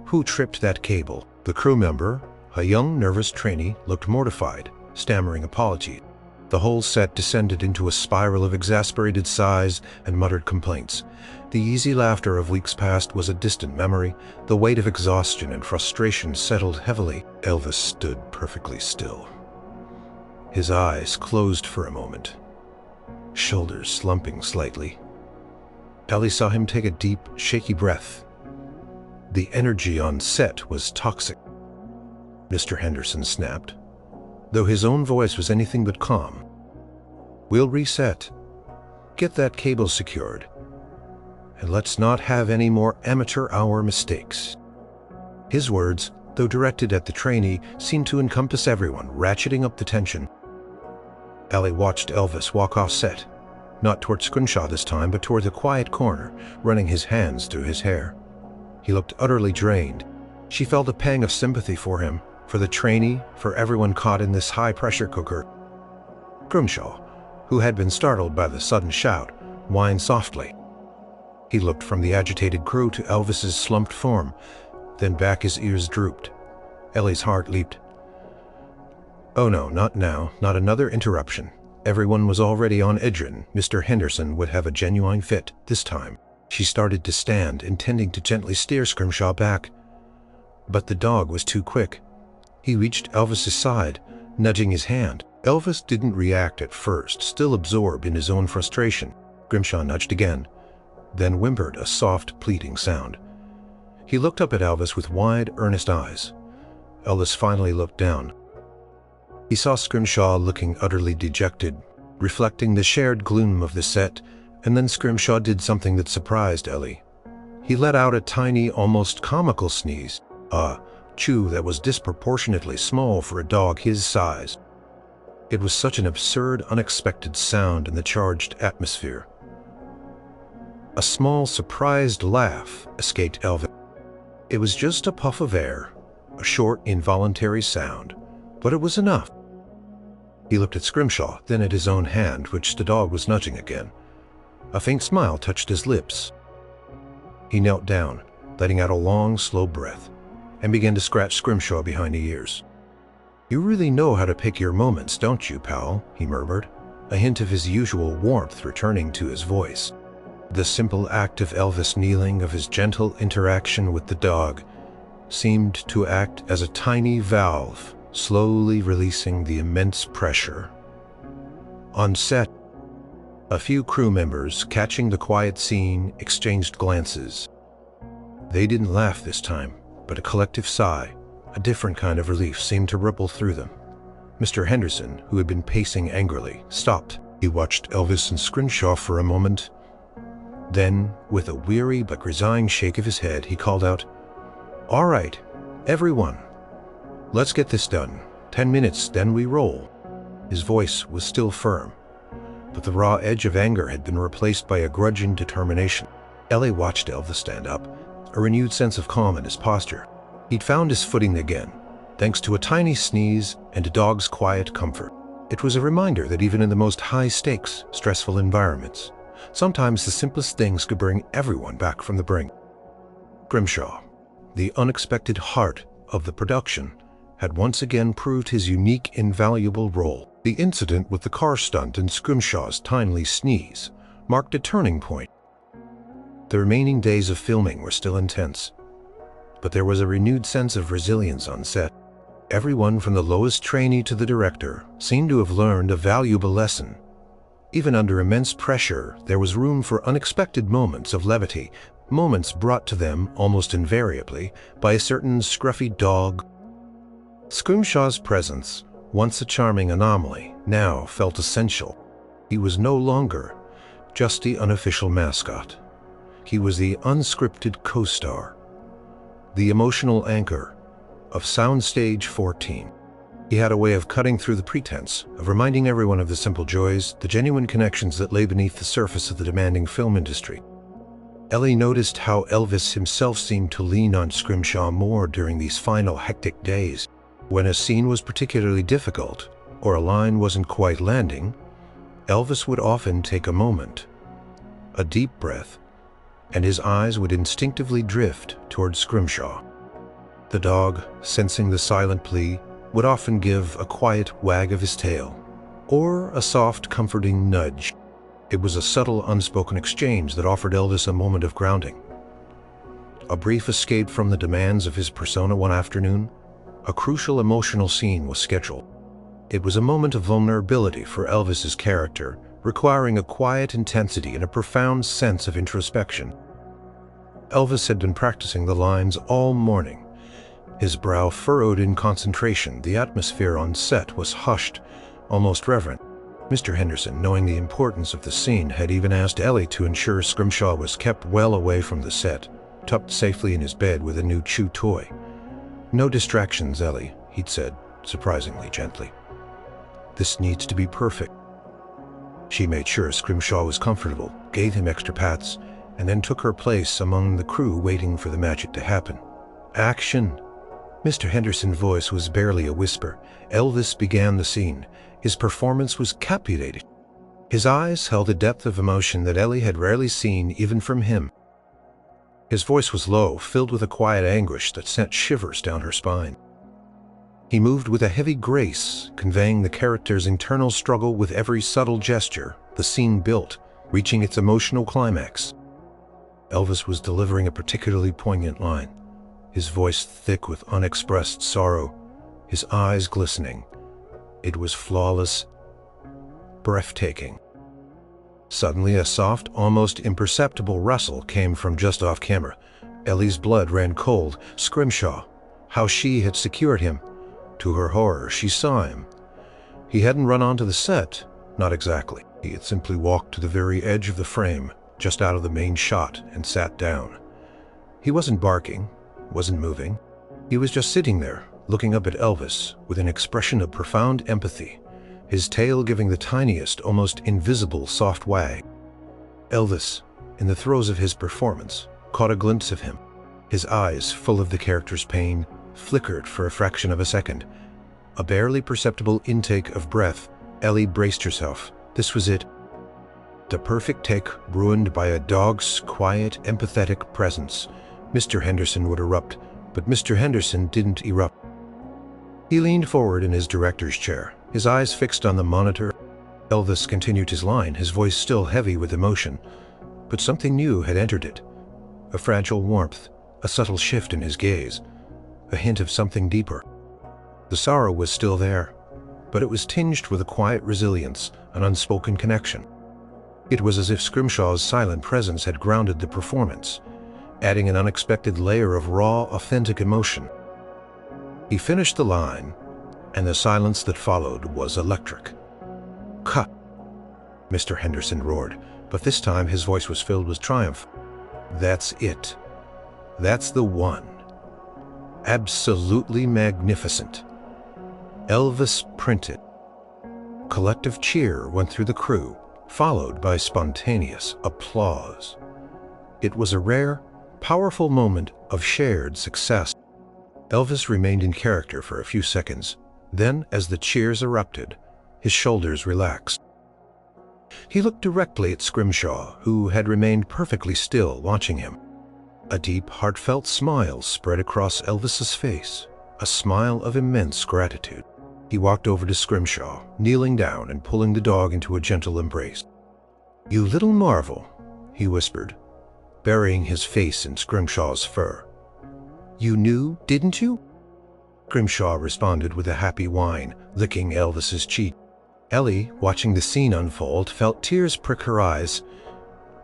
Who tripped that cable? The crew member, a young, nervous trainee, looked mortified, stammering apologies. The whole set descended into a spiral of exasperated sighs and muttered complaints. The easy laughter of weeks past was a distant memory. The weight of exhaustion and frustration settled heavily. Elvis stood perfectly still. His eyes closed for a moment, shoulders slumping slightly. Ellie saw him take a deep, shaky breath. The energy on set was toxic. Mr. Henderson snapped, though his own voice was anything but calm. "We'll reset. Get that cable secured. And let's not have any more amateur hour mistakes." His words, though directed at the trainee, seemed to encompass everyone, ratcheting up the tension. Ellie watched Elvis walk off set, not toward Scrimshaw this time, but toward the quiet corner, running his hands through his hair. He looked utterly drained. She felt a pang of sympathy for him, for the trainee, for everyone caught in this high-pressure cooker. Scrimshaw, who had been startled by the sudden shout, whined softly. He looked from the agitated crew to Elvis's slumped form, then back. His ears drooped. Ellie's heart leaped. Oh no, not now, not another interruption. Everyone was already on edge. Mr. Henderson would have a genuine fit this time. She started to stand, intending to gently steer Scrimshaw back. But the dog was too quick. He reached Elvis's side, nudging his hand. Elvis didn't react at first, still absorbed in his own frustration. Scrimshaw nudged again, then whimpered a soft, pleading sound. He looked up at Elvis with wide, earnest eyes. Elvis finally looked down. He saw Scrimshaw looking utterly dejected, reflecting the shared gloom of the set, and then Scrimshaw did something that surprised Ellie. He let out a tiny, almost comical sneeze, a chew that was disproportionately small for a dog his size. It was such an absurd, unexpected sound in the charged atmosphere. A small, surprised laugh escaped Elvis. It was just a puff of air, a short, involuntary sound, but it was enough. He looked at Scrimshaw, then at his own hand, which the dog was nudging again. A faint smile touched his lips. He knelt down, letting out a long, slow breath, and began to scratch Scrimshaw behind the ears. "You really know how to pick your moments, don't you, pal?" he murmured, a hint of his usual warmth returning to his voice. The simple act of Elvis kneeling, of his gentle interaction with the dog, seemed to act as a tiny valve, slowly releasing the immense pressure. On set, a few crew members, catching the quiet scene, exchanged glances. They didn't laugh this time, but a collective sigh, a different kind of relief, seemed to ripple through them. Mr. Henderson, who had been pacing angrily, stopped. He watched Elvis and Scrimshaw for a moment. Then, with a weary but resigned shake of his head, he called out, "All right, everyone. Let's get this done. 10 minutes, then we roll." His voice was still firm, but the raw edge of anger had been replaced by a grudging determination. Ellie watched Elvis stand up, a renewed sense of calm in his posture. He'd found his footing again, thanks to a tiny sneeze and a dog's quiet comfort. It was a reminder that even in the most high-stakes, stressful environments, sometimes the simplest things could bring everyone back from the brink. Scrimshaw, the unexpected heart of the production, had once again proved his unique, invaluable role. The incident with the car stunt and Scrimshaw's timely sneeze marked a turning point. The remaining days of filming were still intense, but there was a renewed sense of resilience on set. Everyone from the lowest trainee to the director seemed to have learned a valuable lesson. Even under immense pressure, there was room for unexpected moments of levity, moments brought to them, almost invariably, by a certain scruffy dog. Scrimshaw's presence, once a charming anomaly, now felt essential. He was no longer just the unofficial mascot. He was the unscripted co-star, the emotional anchor of Soundstage 14. He had a way of cutting through the pretense, of reminding everyone of the simple joys, the genuine connections that lay beneath the surface of the demanding film industry. Ellie noticed how Elvis himself seemed to lean on Scrimshaw more during these final hectic days. When a scene was particularly difficult, or a line wasn't quite landing, Elvis would often take a moment, a deep breath, and his eyes would instinctively drift toward Scrimshaw. The dog, sensing the silent plea, would often give a quiet wag of his tail, or a soft, comforting nudge. It was a subtle, unspoken exchange that offered Elvis a moment of grounding. A brief escape from the demands of his persona one afternoon, a crucial emotional scene was scheduled. It was a moment of vulnerability for Elvis's character, requiring a quiet intensity and a profound sense of introspection. Elvis had been practicing the lines all morning, his brow furrowed in concentration. The atmosphere on set was hushed, almost reverent. Mr. Henderson, knowing the importance of the scene, had even asked Ellie to ensure Scrimshaw was kept well away from the set, tucked safely in his bed with a new chew toy. "No distractions, Ellie," he'd said, surprisingly gently. "This needs to be perfect." She made sure Scrimshaw was comfortable, gave him extra pats, and then took her place among the crew waiting for the magic to happen. "Action!" Mr. Henderson's voice was barely a whisper. Elvis began the scene. His performance was captivating. His eyes held a depth of emotion that Ellie had rarely seen even from him. His voice was low, filled with a quiet anguish that sent shivers down her spine. He moved with a heavy grace, conveying the character's internal struggle with every subtle gesture. The scene built, reaching its emotional climax. Elvis was delivering a particularly poignant line, his voice thick with unexpressed sorrow, his eyes glistening. It was flawless, breathtaking. Suddenly, a soft, almost imperceptible rustle came from just off camera. Ellie's blood ran cold. Scrimshaw, how she had secured him. To her horror, she saw him. He hadn't run onto the set, not exactly. He had simply walked to the very edge of the frame, just out of the main shot, and sat down. He wasn't barking, wasn't moving. He was just sitting there, looking up at Elvis with an expression of profound empathy, his tail giving the tiniest, almost invisible soft wag. Elvis, in the throes of his performance, caught a glimpse of him. His eyes, full of the character's pain, flickered for a fraction of a second. A barely perceptible intake of breath. Ellie braced herself. This was it. The perfect take ruined by a dog's quiet, empathetic presence. Mr. Henderson would erupt, but Mr. Henderson didn't erupt. He leaned forward in his director's chair, his eyes fixed on the monitor. Elvis continued his line, his voice still heavy with emotion, but something new had entered it. A fragile warmth, a subtle shift in his gaze, a hint of something deeper. The sorrow was still there, but it was tinged with a quiet resilience, an unspoken connection. It was as if Scrimshaw's silent presence had grounded the performance, adding an unexpected layer of raw, authentic emotion. He finished the line, and the silence that followed was electric. "Cut!" Mr. Henderson roared, but this time his voice was filled with triumph. "That's it. That's the one. Absolutely magnificent." Elvis printed. Collective cheer went through the crew, followed by spontaneous applause. It was a rare, powerful moment of shared success. Elvis remained in character for a few seconds. Then, as the cheers erupted, his shoulders relaxed. He looked directly at Scrimshaw, who had remained perfectly still, watching him. A deep, heartfelt smile spread across Elvis's face, a smile of immense gratitude. He walked over to Scrimshaw, kneeling down and pulling the dog into a gentle embrace. "You little marvel," he whispered, burying his face in Scrimshaw's fur. "You knew, didn't you?" Scrimshaw responded with a happy whine, licking Elvis's cheek. Ellie, watching the scene unfold, felt tears prick her eyes.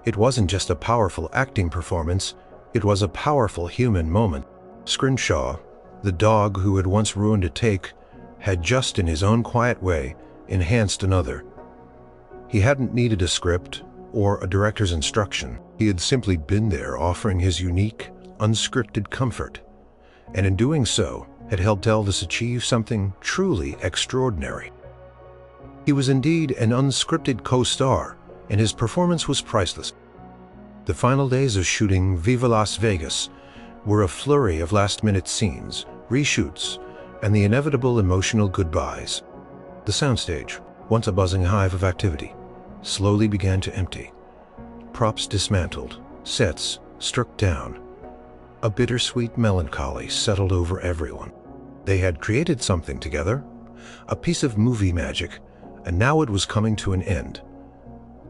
It wasn't just a powerful acting performance, it was a powerful human moment. Scrimshaw, the dog who had once ruined a take, had just in his own quiet way enhanced another. He hadn't needed a script or a director's instruction. He had simply been there offering his unique, unscripted comfort, and in doing so had helped Elvis achieve something truly extraordinary. He was indeed an unscripted co-star, and his performance was priceless. The final days of shooting Viva Las Vegas were a flurry of last-minute scenes, reshoots, and the inevitable emotional goodbyes. The soundstage, once a buzzing hive of activity, slowly began to empty. Props dismantled, sets struck down. A bittersweet melancholy settled over everyone. They had created something together, a piece of movie magic, and now it was coming to an end.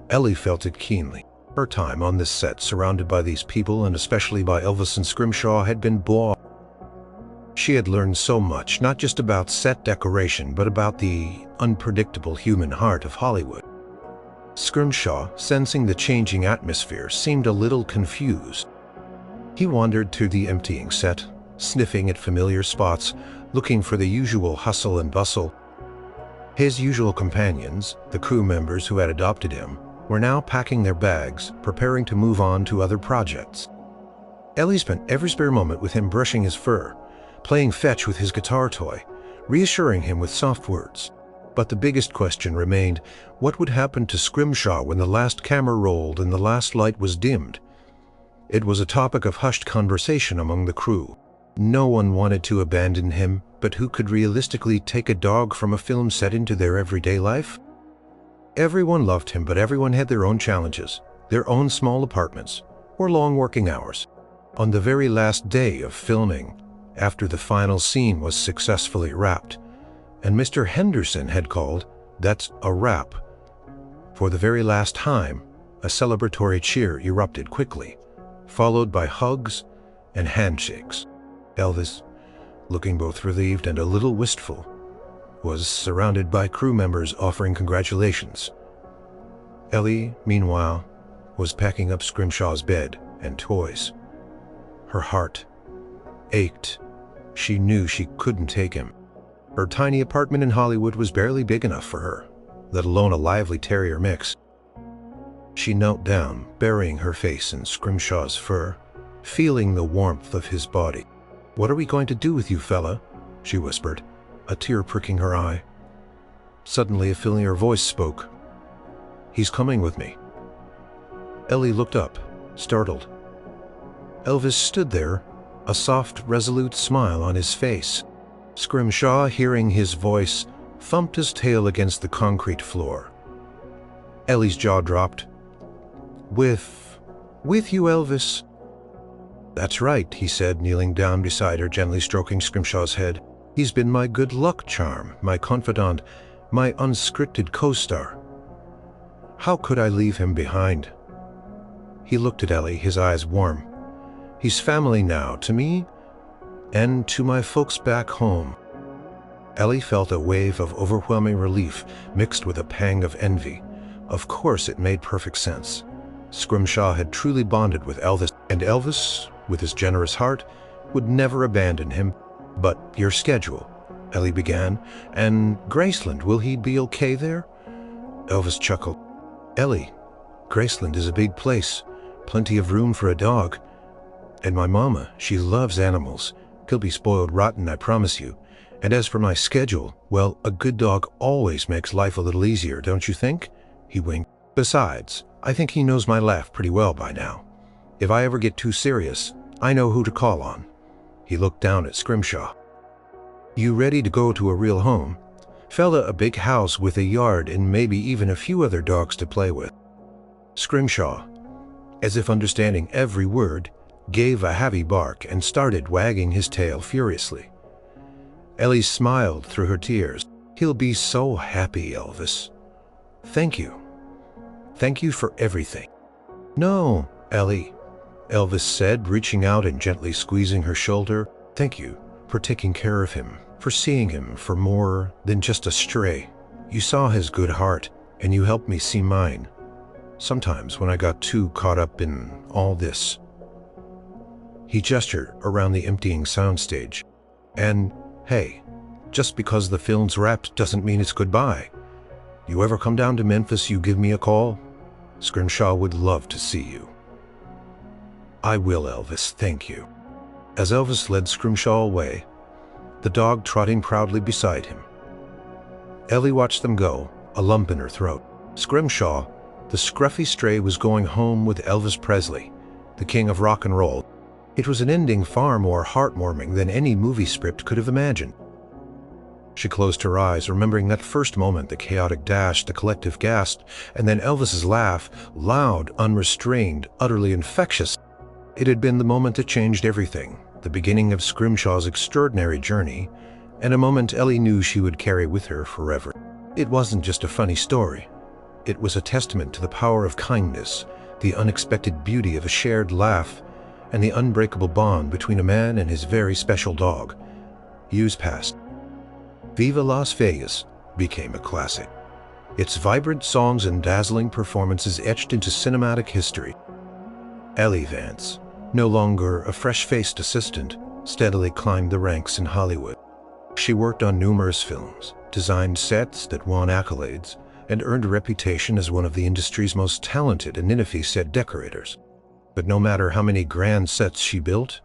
Ellie felt it keenly. Her time on this set, surrounded by these people and especially by Elvis and Scrimshaw, had been blah. She had learned so much, not just about set decoration, but about the unpredictable human heart of Hollywood. Scrimshaw, sensing the changing atmosphere, seemed a little confused. He wandered through the emptying set, sniffing at familiar spots, looking for the usual hustle and bustle. His usual companions, the crew members who had adopted him, were now packing their bags, preparing to move on to other projects. Ellie spent every spare moment with him brushing his fur, playing fetch with his guitar toy, reassuring him with soft words. But the biggest question remained, what would happen to Scrimshaw when the last camera rolled and the last light was dimmed? It was a topic of hushed conversation among the crew. No one wanted to abandon him, but who could realistically take a dog from a film set into their everyday life? Everyone loved him, but everyone had their own challenges, their own small apartments, or long working hours. On the very last day of filming, after the final scene was successfully wrapped, and Mr. Henderson had called, "That's a wrap." For the very last time, a celebratory cheer erupted quickly, followed by hugs and handshakes. Elvis, looking both relieved and a little wistful, was surrounded by crew members offering congratulations. Ellie, meanwhile, was packing up Scrimshaw's bed and toys. Her heart ached. She knew she couldn't take him. Her tiny apartment in Hollywood was barely big enough for her, let alone a lively terrier mix. She knelt down, burying her face in Scrimshaw's fur, feeling the warmth of his body. "What are we going to do with you, fella?" she whispered, a tear pricking her eye. Suddenly a familiar voice spoke. "He's coming with me." Ellie looked up, startled. Elvis stood there, a soft, resolute smile on his face. Scrimshaw, hearing his voice, thumped his tail against the concrete floor. Ellie's jaw dropped. With you, Elvis?" "That's right," he said, kneeling down beside her, gently stroking Scrimshaw's head. "He's been my good luck charm, my confidant, my unscripted co-star. How could I leave him behind?" He looked at Ellie, his eyes warm. "He's family now, to me and to my folks back home." Ellie felt a wave of overwhelming relief mixed with a pang of envy. Of course, it made perfect sense. Scrimshaw had truly bonded with Elvis, and Elvis, with his generous heart, would never abandon him. "But your schedule," Ellie began, "and Graceland, will he be okay there?" Elvis chuckled. "Ellie, Graceland is a big place, plenty of room for a dog. And my mama, she loves animals. He'll be spoiled rotten, I promise you. And as for my schedule, well, a good dog always makes life a little easier, don't you think?" He winked. "Besides, I think he knows my laugh pretty well by now. If I ever get too serious, I know who to call on." He looked down at Scrimshaw. "You ready to go to a real home? Fella, a big house with a yard and maybe even a few other dogs to play with." Scrimshaw, as if understanding every word, gave a heavy bark and started wagging his tail furiously. Ellie smiled through her tears. "He'll be so happy, Elvis. Thank you. Thank you for everything." "No, Ellie," Elvis said, reaching out and gently squeezing her shoulder. "Thank you for taking care of him, for seeing him for more than just a stray. You saw his good heart, and you helped me see mine. Sometimes when I got too caught up in all this." He gestured around the emptying soundstage. "And, hey, just because the film's wrapped doesn't mean it's goodbye. You ever come down to Memphis, you give me a call. Scrimshaw would love to see you." "I will, Elvis, thank you." As Elvis led Scrimshaw away, the dog trotting proudly beside him, Ellie watched them go, a lump in her throat. Scrimshaw, the scruffy stray, was going home with Elvis Presley, the king of rock and roll. It was an ending far more heartwarming than any movie script could have imagined. She closed her eyes, remembering that first moment, the chaotic dash, the collective gasp, and then Elvis's laugh, loud, unrestrained, utterly infectious. It had been the moment that changed everything, the beginning of Scrimshaw's extraordinary journey, and a moment Ellie knew she would carry with her forever. It wasn't just a funny story. It was a testament to the power of kindness, the unexpected beauty of a shared laugh, and the unbreakable bond between a man and his very special dog. Years passed. Viva Las Vegas became a classic. Its vibrant songs and dazzling performances etched into cinematic history. Ellie Vance, no longer a fresh-faced assistant, steadily climbed the ranks in Hollywood. She worked on numerous films, designed sets that won accolades, and earned a reputation as one of the industry's most talented and innovative set decorators. But no matter how many grand sets she built,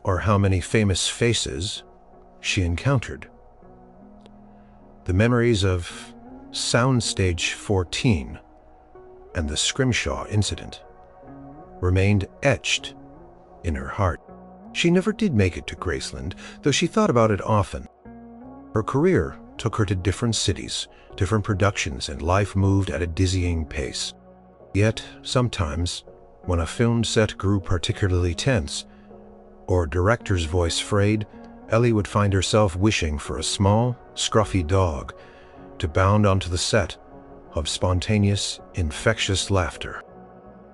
or how many famous faces she encountered. The memories of Soundstage 14 and the Scrimshaw incident remained etched in her heart. She never did make it to Graceland, though she thought about it often. Her career took her to different cities, different productions, and life moved at a dizzying pace. Yet, sometimes, when a film set grew particularly tense, or a director's voice frayed, Ellie would find herself wishing for a small, scruffy dog to bound onto the set of spontaneous, infectious laughter.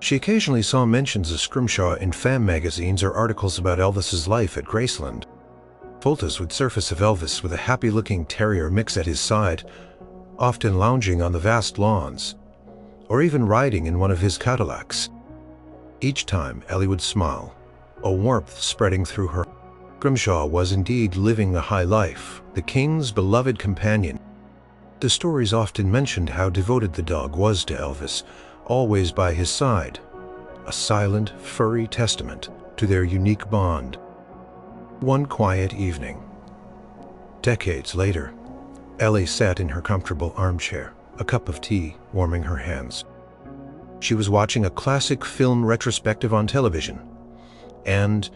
She occasionally saw mentions of Scrimshaw in fan magazines or articles about Elvis's life at Graceland. Photos would surface of Elvis with a happy-looking terrier mix at his side, often lounging on the vast lawns, or even riding in one of his Cadillacs. Each time, Ellie would smile, a warmth spreading through her. Scrimshaw was indeed living a high life, the king's beloved companion. The stories often mentioned how devoted the dog was to Elvis, always by his side, a silent, furry testament to their unique bond. One quiet evening, decades later, Ellie sat in her comfortable armchair, a cup of tea warming her hands. She was watching a classic film retrospective on television, and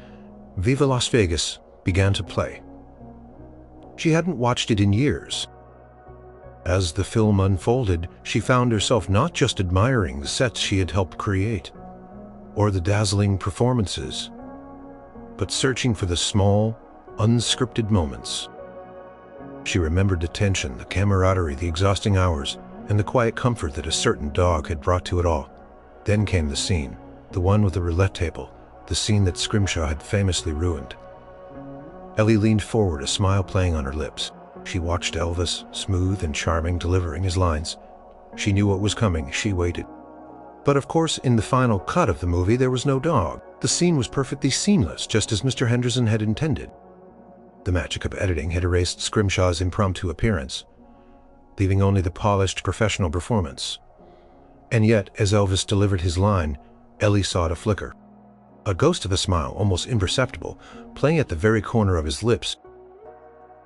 Viva Las Vegas began to play. She hadn't watched it in years. As the film unfolded, she found herself not just admiring the sets she had helped create, or the dazzling performances, but searching for the small, unscripted moments. She remembered the tension, the camaraderie, the exhausting hours, and the quiet comfort that a certain dog had brought to it all. Then came the scene, the one with the roulette table, the scene that Scrimshaw had famously ruined. Ellie leaned forward, a smile playing on her lips. She watched Elvis, smooth and charming, delivering his lines. She knew what was coming. She waited. But of course, in the final cut of the movie, there was no dog. The scene was perfectly seamless, just as Mr. Henderson had intended. The magic of editing had erased Scrimshaw's impromptu appearance, leaving only the polished professional performance. And yet, as Elvis delivered his line, Ellie saw it flicker. A ghost of a smile, almost imperceptible, playing at the very corner of his lips.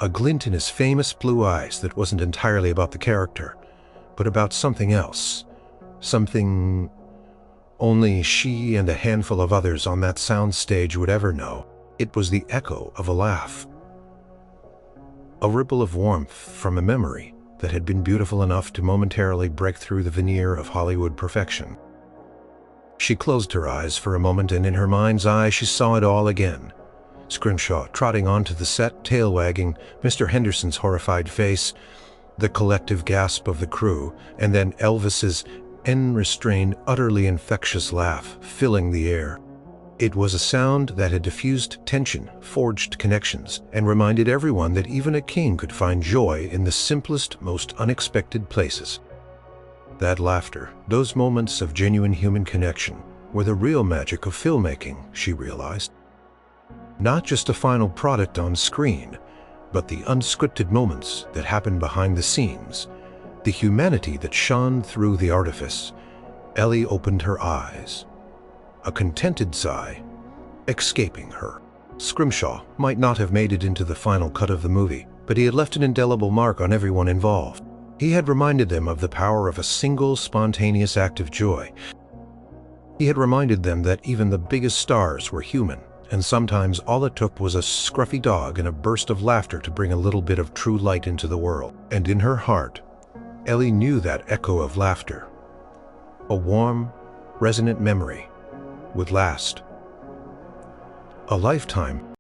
A glint in his famous blue eyes that wasn't entirely about the character, but about something else. Something only she and a handful of others on that sound stage would ever know. It was the echo of a laugh. A ripple of warmth from a memory that had been beautiful enough to momentarily break through the veneer of Hollywood perfection. She closed her eyes for a moment, and in her mind's eye she saw it all again. Scrimshaw trotting onto the set, tail wagging, Mr. Henderson's horrified face, the collective gasp of the crew, and then Elvis's unrestrained, utterly infectious laugh filling the air. It was a sound that had diffused tension, forged connections, and reminded everyone that even a king could find joy in the simplest, most unexpected places. That laughter, those moments of genuine human connection, were the real magic of filmmaking, she realized. Not just a final product on screen, but the unscripted moments that happened behind the scenes, the humanity that shone through the artifice. Ellie opened her eyes, a contented sigh escaping her. Scrimshaw might not have made it into the final cut of the movie, but he had left an indelible mark on everyone involved. He had reminded them of the power of a single spontaneous act of joy. He had reminded them that even the biggest stars were human, and sometimes all it took was a scruffy dog and a burst of laughter to bring a little bit of true light into the world. And in her heart, Ellie knew that echo of laughter, a warm, resonant memory, would last a lifetime.